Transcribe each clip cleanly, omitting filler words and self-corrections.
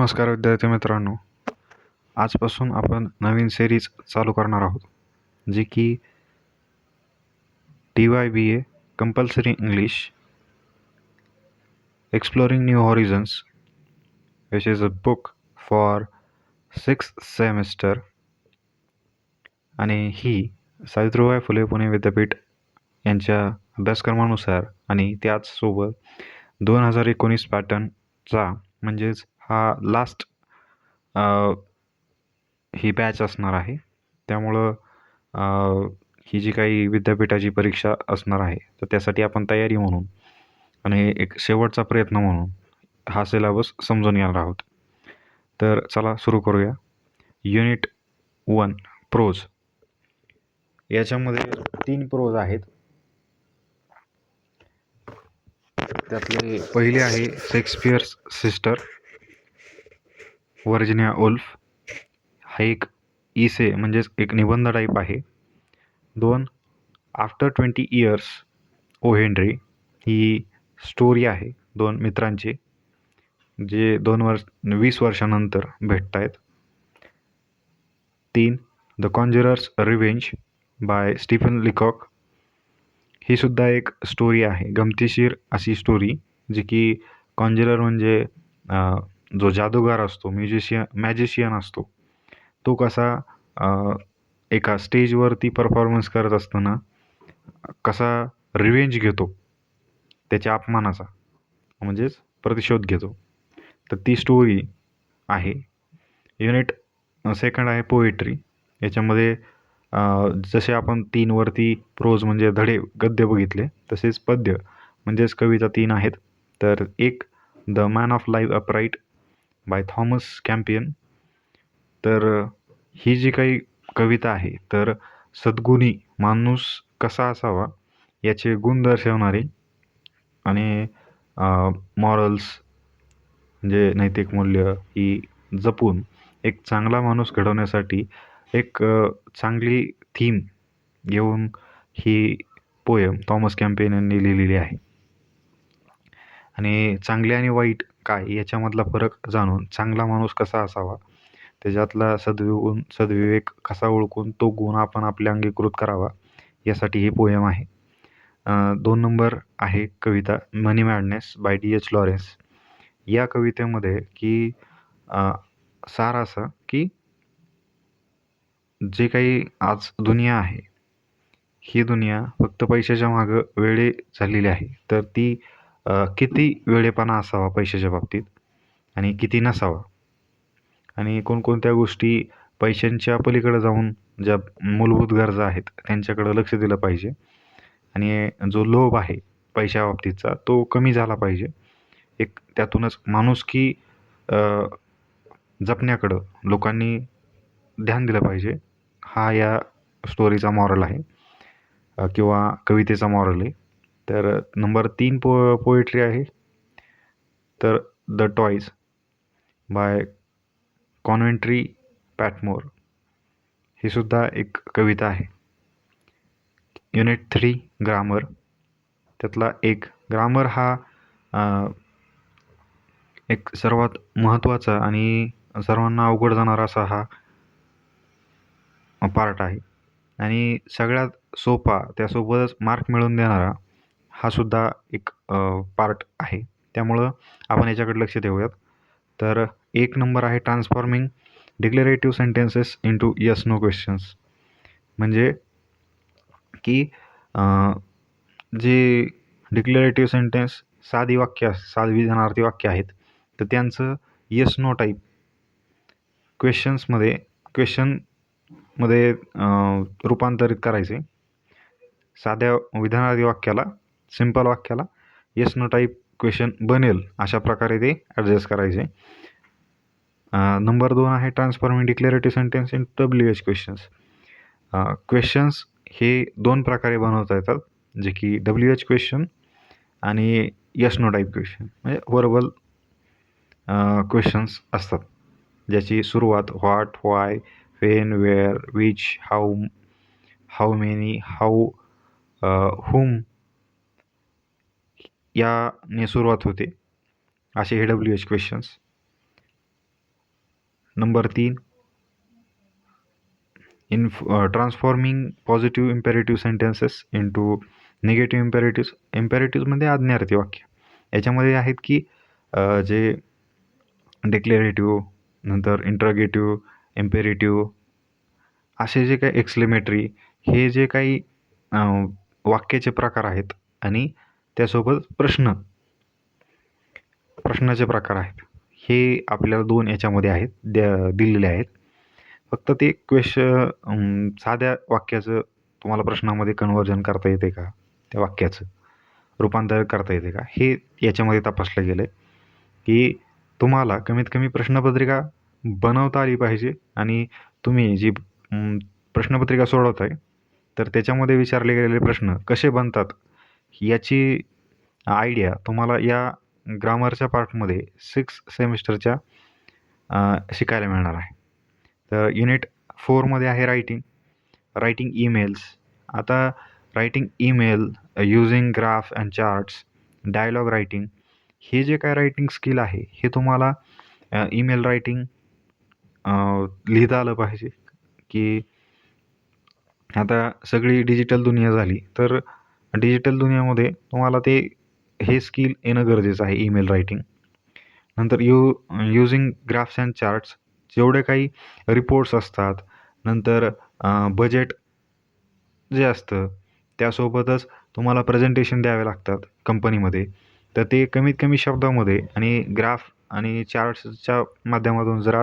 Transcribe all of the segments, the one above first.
नमस्कार विद्यार्थी मित्रांनो. आजपासून आपण नवीन सिरीज चालू करणार आहोत, जी की DYBA compulsory English exploring new horizons which is a book for 6th semester. आणि ही सावित्रीबाई फुले पुणे विद्यापीठ यांच्या अभ्यासक्रमानुसार आणि त्याचसोबत 2019 पॅटर्नचा म्हणजेच हा लास्ट ही बॅच असणार आहे. त्यामुळं ही जी काही विद्यापीठाची परीक्षा असणार आहे, तर त्यासाठी आपण तयारी म्हणून आणि एक शेवटचा प्रयत्न म्हणून हा सिलेबस समजून घेणार आहोत. तर चला सुरू करूया. Unit 1 prose. याच्यामध्ये 3 प्रोज आहेत. त्यातले पहिले आहे शेक्सपियर्स सिस्टर, व्हर्जिनिया वुल्फ. हा एक इसे म्हणजेच एक निबंध टाईप आहे. 2 आफ्टर 20 इयर्स ओ हेनरी. ही स्टोरी आहे 2 मित्रांची जे 20 वर्षानंतर भेटत आहेत. 3 the कॉन्जरर्स revenge by Stephen Leacock. ही सुद्धा एक स्टोरी आहे, गमतीशीर अशी स्टोरी, जी की कॉन्जरर म्हणजे जो जादूगार असतो, मॅजिशियन असतो, तो कसा एका स्टेजवरती परफॉर्मन्स करत असताना कसा रिव्हेंज घेतो त्याच्या अपमानाचा, म्हणजेच प्रतिशोध घेतो. तर ती स्टोरी आहे. युनिट सेकंड आहे पोएट्री. याच्यामध्ये जसे आपण 3 वरती प्रोज म्हणजे धडे गद्य बघितले, तसेच पद्य म्हणजेच कविता 3 आहेत. तर एक the man of life upright by Thomas companion. तर ही जी काही कविता आहे, तर सद्गुणी माणूस कसा असावा याचे गुण दर्शवणारी आणि मॉरल्स म्हणजे नैतिक मूल्य ही जपून एक चांगला माणूस घडवण्यासाठी एक चांगली थीम घेऊन ही पोयम थॉमस कॅम्पियन यांनी लिहिलेली आहे. आणि चांगले आणि वाईट काय याच्यामधला फरक जाणून चांगला माणूस कसा असावा, त्याच्यातला सद्विवेक कसा ओळखून तो गुण आपण आपल्या अंगीकृत करावा, यासाठी ही पोयम आहे. 2 नंबर आहे कविता मनी मॅडनेस बाय D.H. लॉरेन्स. या कवितेमध्ये की सार असा की जे काही आज दुनिया आहे, ही दुनिया फक्त पैशाच्या मागं वेडे झालेली आहे. तर ती किती वेडेपणा असावा पैशाच्या बाबतीत आणि किती नसावा, आणि कोणकोणत्या गोष्टी पैशांच्या पलीकडे जाऊन ज्या मूलभूत गरजा आहेत त्यांच्याकडं लक्ष दिलं पाहिजे, आणि जो लोभ आहे पैशाबाबतीतचा तो कमी झाला पाहिजे. एक त्यातूनच माणुसकी जपण्याकडं लोकांनी ध्यान दिलं पाहिजे. हा या स्टोरीचा मॉरल आहे किंवा कवितेचा मॉरल आहे. तर नंबर 3 पोएट्री आहे तर द टॉईज बाय कॉन्व्हेंट्री पॅटमोर. ही सुद्धा एक कविता आहे. Unit 3 grammar. त्यातला एक ग्रामर हा एक सर्वात महत्त्वाचा आणि सर्वांना अवघड जाणारा असा हा पार्ट आहे, आणि सगळ्यात सोपा त्यासोबतच मार्क मिळवून देणारा हा सुद्धा एक पार्ट आहे. त्यामुळं आपण याच्याकडे लक्ष देऊयात. तर 1 नंबर आहे transforming declarative sentences into yes no questions. म्हणजे की जे डिक्लेरेटिव्ह सेंटेन्स साधी विधानार्थी वाक्य आहेत, तर त्यांचं येस नो टाईप क्वेश्चनमध्ये रूपांतरित करायचे. साध्या विधानार्थी वाक्याला, सिंपल वाक्याला येस नो टाईप क्वेश्चन बनेल अशा प्रकारे ते ॲडजस्ट करायचे. नंबर 2 आहे transforming declarative sentence in WH questions. Questions हे 2 प्रकारे बनवता येतात, जे की WH क्वेश्चन आणि यस नो टाईप क्वेश्चन म्हणजे वर्बल क्वेश्चन्स असतात, ज्याची सुरुवात what, why, when, where, which, how many, whom याने सुरुवात होते. असे हे WH questions. Number 3, transforming positive imperative sentences into negative imperatives. इम्पेरेटिव्हमध्ये आज्ञार्थी वाक्य. याच्यामध्ये आहेत की जे डिक्लेरेटिव्ह, नंतर इंट्रोगेटिव्ह, इम्पेरेटिव्ह, असे जे काही एक्सक्लेमेटरी, हे जे काही वाक्याचे प्रकार आहेत आणि त्यासोबत प्रश्नाचे प्रकार आहेत. हे आपल्याला 2 याच्यामध्ये आहेत, दिलेले आहेत. फक्त ते साध्या वाक्याचं तुम्हाला प्रश्नामध्ये कन्व्हर्जन करता येते का, त्या वाक्याचं रूपांतर करता येते का, हे याच्यामध्ये तपासलं गेलं आहे. की तुम्हाला कमीत कमी प्रश्नपत्रिका बनवता आली पाहिजे आणि तुम्ही जी प्रश्नपत्रिका सोडवताय तर त्याच्यामध्ये विचारले गेलेले प्रश्न कसे बनतात याची आयडिया तुम्हाला या ग्रामरच्या पार्टमध्ये 6 सेमिस्टरच्या शिकायला मिळणार आहे. तर युनिट 4मध्ये आहे रायटिंग ईमेल्स. आता writing email using graph and charts, dialogue writing, हे जे काय रायटिंग स्किल आहे हे तुम्हाला ईमेल रायटिंग लिहिता आलं पाहिजे. की आता सगळी डिजिटल दुनिया झाली तर डिजिटल दुनियामध्ये तुम्हाला हे स्किल येणं गरजेचं आहे, ईमेल रायटिंग. नंतर युजिंग ग्राफ्स अँड चार्ट्स, जेवढे काही रिपोर्ट्स असतात, नंतर बजेट जे असतं त्यासोबतच तुम्हाला प्रेझेंटेशन द्यावे लागतात कंपनीमध्ये. तर ते कमीत कमी शब्दामध्ये आणि ग्राफ आणि चार्ट्सच्या माध्यमातून जर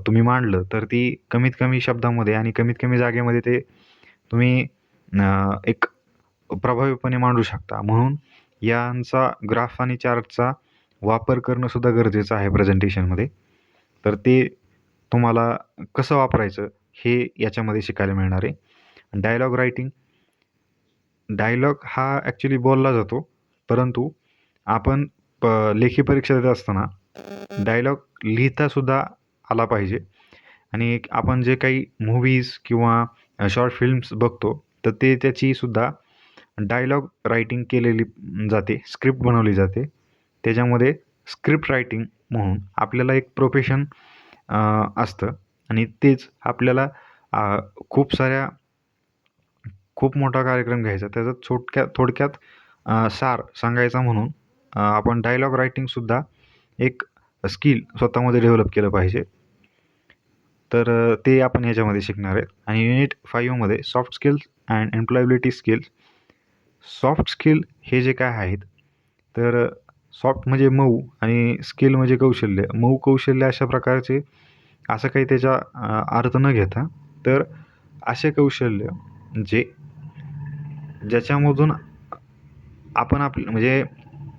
तुम्ही मांडलं तर ती कमीत कमी शब्दामध्ये आणि कमीत कमी जागेमध्ये ते तुम्ही एक प्रभावीपणे मांडू शकता. म्हणून यांचा ग्राफ आणि चार्टचा वापर करणं सुद्धा गरजेचं आहे प्रेझेंटेशनमध्ये. तर ते तुम्हाला कसं वापरायचं हे याच्यामध्ये शिकायला मिळणार आहे. डायलॉग रायटिंग, डायलॉग हा ॲक्च्युली बोलला जातो, परंतु आपण लेखी परीक्षा देत असताना डायलॉग लिहितासुद्धा आला पाहिजे. आणि आपण जे काही मूव्हीज किंवा शॉर्ट फिल्म्स बघतो तर त्याचीसुद्धा डायलॉग रायटिंग केलेली जाते, स्क्रिप्ट बनवली जाते. त्याच्यामध्ये स्क्रिप्ट रायटिंग म्हणून आपल्याला एक प्रोफेशन असतं आणि तेच आपल्याला खूप मोठा कार्यक्रम घ्यायचा, त्याचा थोडक्यात सार सांगायचा म्हणून आपण डायलॉग रायटिंगसुद्धा एक स्किल स्वतःमध्ये डेव्हलप केलं पाहिजे. तर ते आपण ह्याच्यामध्ये शिकणार आहेत. आणि युनिट 5मध्ये soft skills and employability skills. Soft skill हे जे काय आहेत, तर सॉफ्ट म्हणजे मऊ आणि स्किल म्हणजे कौशल्य. मऊ कौशल्य अशा प्रकारचे असं काही त्याचा अर्थ न घेता, तर असे कौशल्य ज्याच्यामधून आपण म्हणजे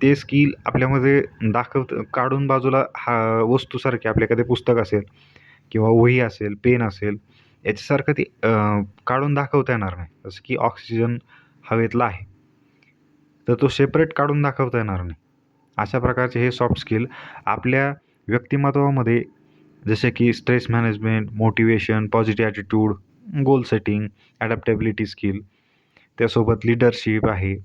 ते स्किल आपल्यामध्ये काढून बाजूला वस्तूसारखे आपल्या एखादे पुस्तक असेल किंवा वही असेल, पेन असेल, याच्यासारखं ते काढून दाखवता येणार नाही. जसं की ऑक्सिजन हवेतला आहे, तर तो सेपरेट काढून दाखवता येणार नाही. अशा प्रकारचे हे सॉफ्ट स्किल आपल्या व्यक्तिमत्वामध्ये, जसे की stress management, motivation, positive attitude, goal setting, adaptability skill, त्यासोबत लिडरशिप आहे,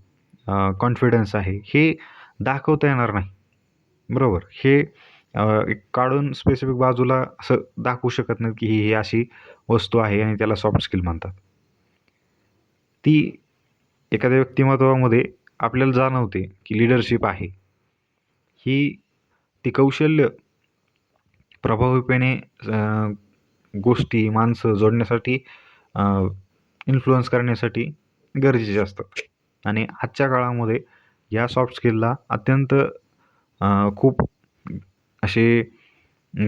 कॉन्फिडन्स आहे, हे दाखवता येणार नाही. बरोबर. हे एक काढून स्पेसिफिक बाजूला असं दाखवू शकत नाही की ही अशी वस्तू आहे आणि त्याला सॉफ्ट स्किल म्हणतात. ती एखाद्या व्यक्तिमत्वामध्ये आपल्याला जाणवते की लिडरशिप आहे. ती कौशल्य प्रभावीपणे गोष्टी, माणसं जोडण्यासाठी, इन्फ्लुअन्स करण्यासाठी गरजेचे असतात. आणि आजच्या काळामध्ये या सॉफ्ट स्किलला अत्यंत खूप असे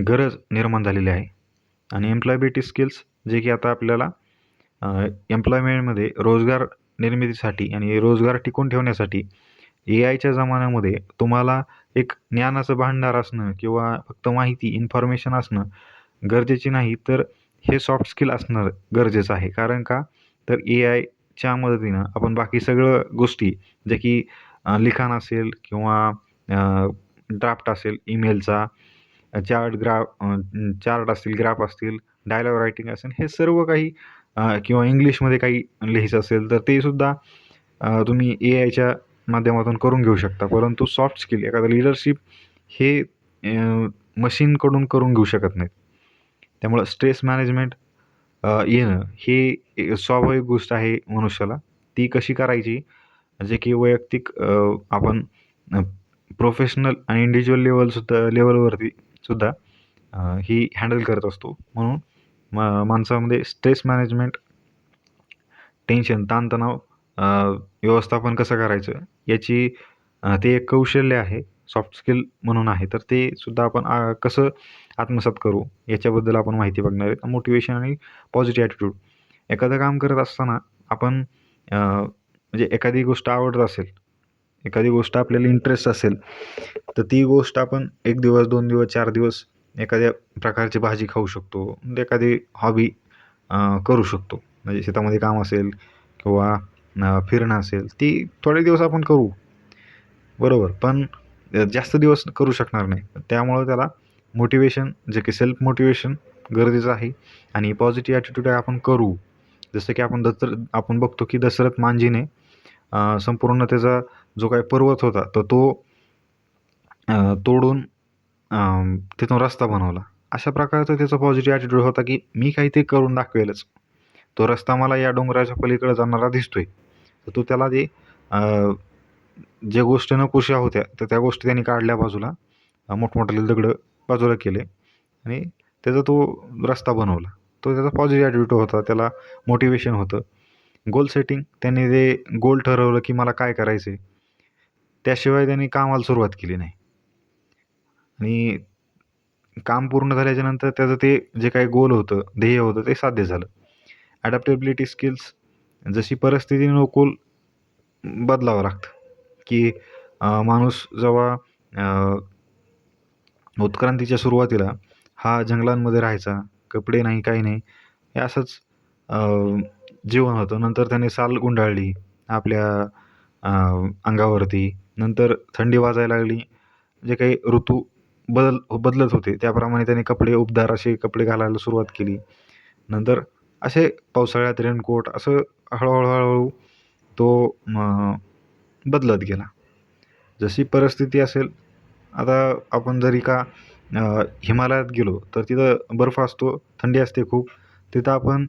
गरज निर्माण झालेली आहे. आणि एम्प्लॉयबिलिटी स्किल्स, जे की आता आपल्याला एम्प्लॉयमेंटमध्ये रोजगार निर्मितीसाठी आणि रोजगार टिकून ठेवण्यासाठी AIच्या जमान्यामध्ये तुम्हाला एक ज्ञानाचं भांडार असणं किंवा फक्त माहिती, इन्फॉर्मेशन असणं गरजेची नाही, तर हे सॉफ्ट स्किल असणं गरजेचं आहे. कारण का, तर AIच्या मदतीनं आपण बाकी सगळं गोष्टी, जे की लिखाण असेल किंवा ड्राफ्ट असेल ईमेलचा, चार्ट असतील, ग्राफ असतील, डायलॉग रायटिंग असेल, हे सर्व काही किंवा इंग्लिशमध्ये काही लिहायचं असेल तर ते सुद्धा तुम्ही AIच्या माध्यमातून करून घेऊ शकता. परंतु सॉफ्ट स्किल, एखादं लिडरशिप, हे मशीनकडून करून घेऊ शकत नाहीत. त्यामुळं स्ट्रेस मॅनेजमेंट येणं हे स्वाभाविक गोष्ट आहे मनुष्याला. ती कशी करायची, जे की वैयक्तिक आपण प्रोफेशनल आणि इंडिव्हिज्युअल लेवलवरती सुद्धा ही हँडल करत असतो. म्हणून माणसामध्ये स्ट्रेस मॅनेजमेंट, टेन्शन, ताणतणाव व्यवस्थापन कसं करायचं याची ते एक कौशल्य आहे, सॉफ्ट स्किल म्हणून आहे. तर ते सुद्धा आपण कसं आत्मसात करू याच्याबद्दल आपण माहिती बघणार आहे. मोटिवेशन आणि पॉझिटिव्ह ॲटिट्यूड. एखादं काम करत असताना आपण म्हणजे एखादी गोष्ट आवडत असेल, एखादी गोष्ट आपल्याला इंटरेस्ट असेल, तर ती गोष्ट आपण 1 दिवस, 2 दिवस, 4 दिवस एखाद्या प्रकारची भाजी खाऊ शकतो. म्हणजे एखादी हॉबी करू शकतो. म्हणजे शेतामध्ये काम असेल किंवा फिरणं असेल, ती थोडे दिवस आपण करू, बरोबर. पण जास्त दिवस करू शकणार नाही. त्यामुळं त्याला मोटिवेशन, जे की सेल्फ मोटिवेशन गरजेचं आहे आणि पॉझिटिव्ह ॲटिट्यूड आपण करू. जसं की आपण बघतो की दशरथ मांझीने संपूर्ण त्याचा जो काही पर्वत होता, तर तो तोडून तिथून रस्ता बनवला. अशा प्रकारचा त्याचा पॉझिटिव्ह ॲटिट्यूड होता, की मी काहीतरी करून दाखवेलच. तो रस्ता मला या डोंगराच्या पलीकडे जाणारा दिसतोय. तर तो त्याला ते ज्या गोष्टी नकोशा होत्या, तर त्या गोष्टी त्यांनी काढल्या बाजूला. मोठमोठाले दगडं बाजूला केले आणि त्याचा तो रस्ता बनवला. तो त्याचा पॉझिटिव्ह ॲटिट्यूड होता. त्याला मोटिवेशन होतं. गोल सेटिंग, त्यांनी ते गोल ठरवलं, की मला काय करायचं आहे. त्याशिवाय त्यांनी कामाला सुरुवात केली नाही आणि काम पूर्ण झाल्याच्यानंतर त्याचं ते जे काही गोल होतं, ध्येय होतं, ते साध्य झालं. ॲडॅप्टेबिलिटी स्किल्स, जशी परिस्थितीनुकूल बदलावं लागतं, की माणूस जेव्हा उत्क्रांतीच्या सुरुवातीला हा जंगलांमध्ये राहायचा, कपडे नाही, काही नाही, हे असंच जीवन होतं. नंतर त्याने साल गुंडाळली आपल्या अंगावरती. नंतर थंडी वाजायला लागली. जे काही ऋतू बदलत होते, त्याप्रमाणे त्याने उबदार असे कपडे घालायला सुरुवात केली. नंतर असे पावसाळ्यात रेनकोट, असं हळू-हळू तो बदलत गेला. जशी परिस्थिती असेल, आता आपण जरी का हिमालयात गेलो, तर तिथं बर्फ असतो, थंडी असते खूप. तिथं आपण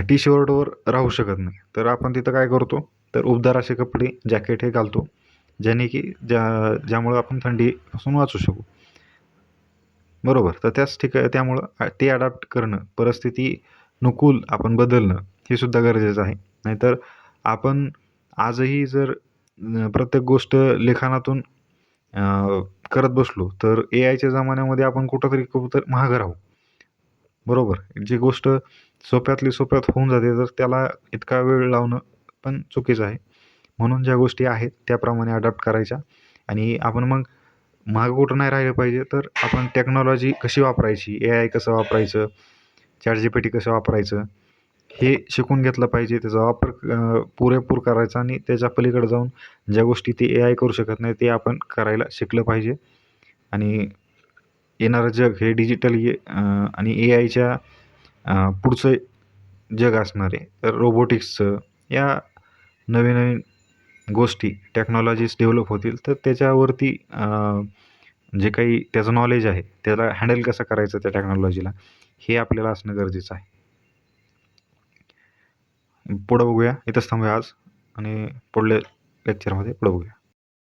टी शर्टवर राहू शकत नाही. तर आपण तिथं काय करतो, तर उबदार असे कपडे, जॅकेट हे घालतो, ज्याने की ज्यामुळं आपण थंडीपासून वाचू शकू. बरोबर. तर त्यामुळं ते अडॅप्ट करणं, परिस्थितीनुकूल आपण बदलणं, हे सुद्धा गरजेचं आहे. नाहीतर आपण आजही जर प्रत्येक गोष्ट लिखाणातून करत बसलो, तर एआयच्या जमान्यामध्ये आपण कुठंतरी मागं राहू. बरोबर. जी गोष्ट सोप्यातली सोप्यात होऊन जाते, तर त्याला इतका वेळ लावणं पण चुकीचं आहे. म्हणून ज्या गोष्टी आहेत त्याप्रमाणे अडॅप्ट करायच्या आणि आपण मग मागं कुठं नाही राहिलं पाहिजे. तर आपण टेक्नॉलॉजी कशी वापरायची, एआय कसं वापरायचं, ChatGPT कसं वापरायचं, हे शिकून घेतलं पाहिजे. त्याचा वापर पुरेपूर करायचा आणि त्याच्या पलीकडे जाऊन ज्या गोष्टी ते एआय करू शकत नाही, ते आपण करायला शिकलं पाहिजे. आणि येणारं जग हे डिजिटल आणि एआयच्या पुढचं जग असणार आहे. तर रोबोटिक्सचं, या नवीन-नवीन गोष्टी, टेक्नॉलॉजीज डेव्हलप होतील, तर त्याच्यावरती जे काही त्याचं नॉलेज आहे, त्याला हँडल कसं करायचं त्या टेक्नॉलॉजीला, हे आपल्याला असणं गरजेचं आहे. पुढं बघूया. इथंच थांबूया आज आणि पुढल्या लेक्चरमध्ये पुढं बघूया.